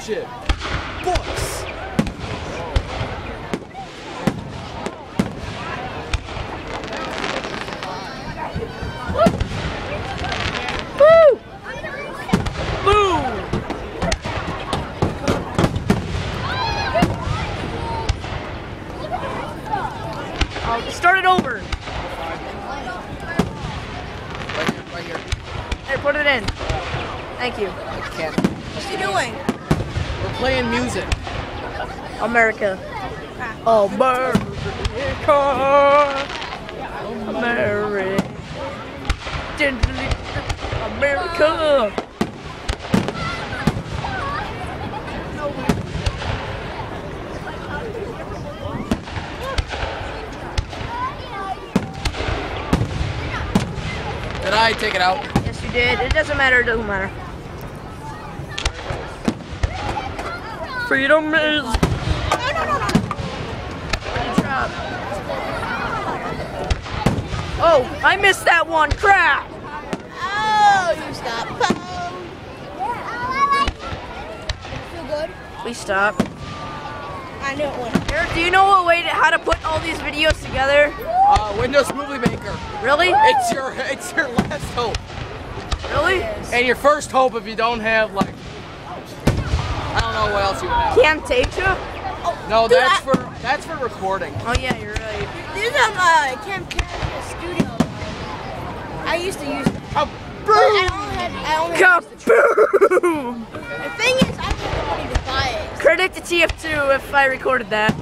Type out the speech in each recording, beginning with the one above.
explosion. Books. Woo! Boom! I'll start it over. Right here. Hey, put it in. Thank you. I can't. What's he doing? We're playing music. America. America. America. America. Did I take it out? Yes, you did. It doesn't matter. It doesn't matter. Freedom is. Good job. Oh, I missed that one. Crap. Oh, you stop. Feel good? Please stop. I knew it would. Eric, do you know how to put all these videos together? Windows Movie Maker. Really? It's your last hope. Really? And your first hope if you don't have like I don't know what else you would have. Camtasia? No, Dude, that's for recording. Oh yeah, you're right. There's Camtasia Studio. I used to use it. I only Kaboom! The thing is, I don't have money to buy it. Credit to TF2 if I recorded that.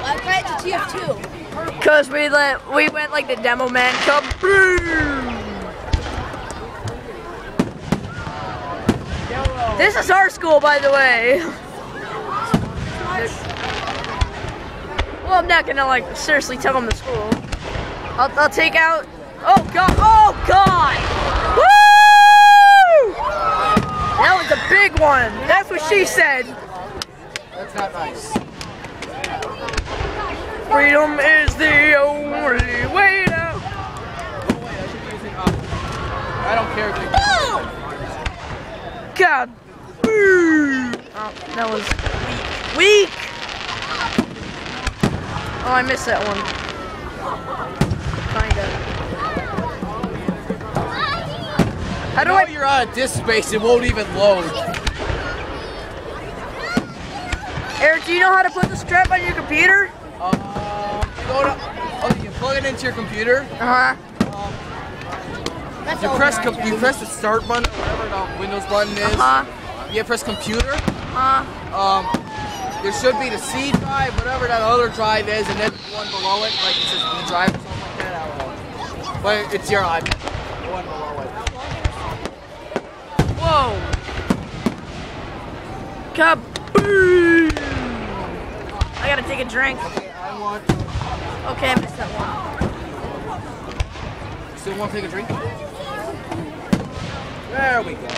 I credit to TF2. Cause we went like the demo man. Kaboom! This is our school, by the way. Well, I'm not gonna like seriously tell them the school. I'll take out. Oh god! Oh god! Woo! That was a big one. That's what she said. That's not nice. Freedom is the only way to. Oh wait, I should be using I don't care if they God. Oh, that was weak. Oh, I missed that one. Kinda. How do you're out of disk space, it won't even load. Eric, do you know how to put the strap on your computer? You can plug it into your computer. You press the start button, whatever the Windows button is. You press computer. There should be the C drive, whatever that other drive is, and then one below it, like it says B drive or something like that. I don't know. But it's your iPad. The one below it. Whoa! Kaboom! I gotta take a drink. Okay, I want. Okay, I missed that one. Still want to take a drink? There we go.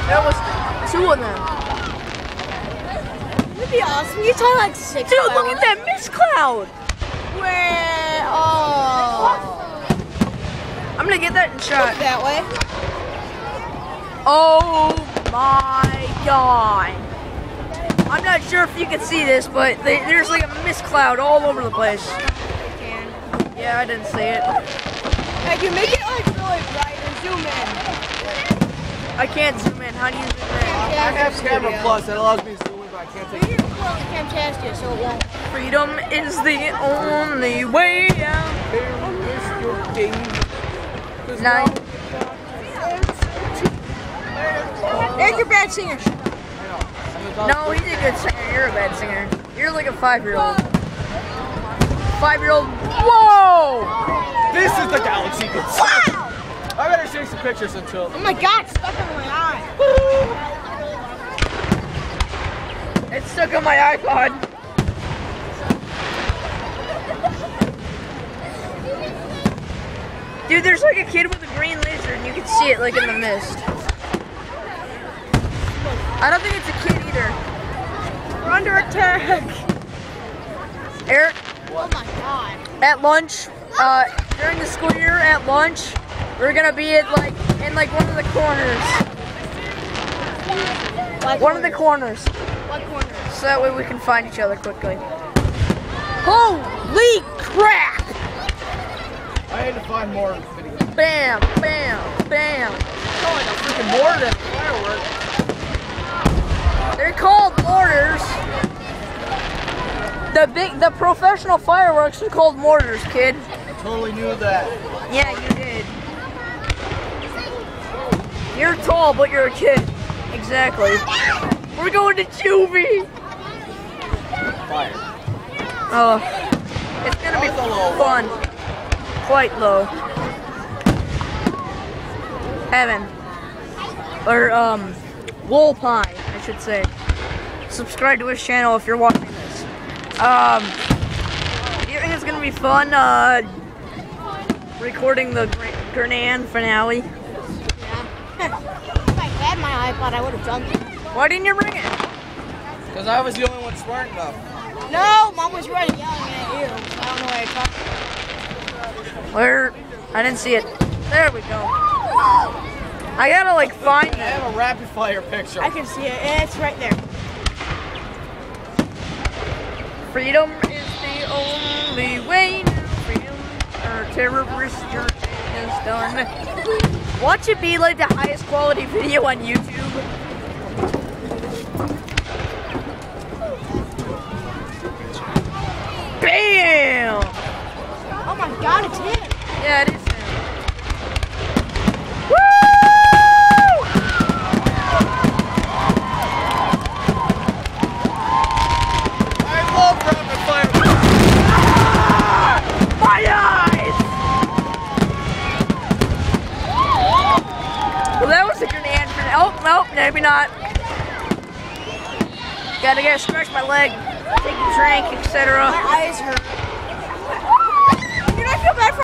There was 2 of them. That'd be awesome. You try like 6 Dude, hours. look at that mist cloud. Where? Oh. I'm gonna get that in shot. That way. Oh my god. I'm not sure if you can see this, but there's like a mist cloud all over the place. Yeah, I didn't see it. Hey, you make it like really bright and zoom in. I can't zoom in. How do you zoom in? I have Camera Plus that allows me to zoom in, but I can't take it. Camtasia, so it won't. Freedom is the only way out. Nine. Eric, you're a bad singer. No, he's a good singer. You're a bad singer. You're like a 5-year-old. 5-year-old. Whoa! This is the galaxy. Wow! I better take some pictures until. Oh my god, it's stuck in my eye. It's stuck on my iPod. Dude, there's like a kid with a green laser and you can see it like in the mist. I don't think it's a kid either. We're under attack. Eric, Oh my god. at lunch, during the school year, at lunch, we're gonna be at in one of the corners. One of the corners. What corner? So that way we can find each other quickly. Holy crap! I had to find more videos. Bam, bam, bam. Oh, like a freaking board and fireworks. They're called mortars. The professional fireworks are called mortars, kid. I totally knew that. Yeah, you did. You're tall, but you're a kid. Exactly. We're going to juvie. Fire. Oh, it's gonna be fun. Quite low. Heaven. Or, wool pie, I should say. Subscribe to his channel if you're watching this. Do you think it's gonna be fun, recording the Grenade finale? Yeah. If I had my iPod, I would have done it. Why didn't you bring it? Because I was the only one smart enough. No, Mom was right yelling at you. I don't know where I caught it. Where? I didn't see it. There we go. I gotta find I have a rapid fire picture. I can see it. It's right there. Freedom is the only way to freedom. Our terrorist journey is done. Watch it be like the highest quality video on YouTube. Bam! Oh my God, it's him. Yeah, it is him. Woo! I love rapid fire. My eyes! Well, that was a grenade for oh, nope, maybe not. Gotta stretch my leg, take a drink, etc. My eyes hurt. Dude, I feel bad for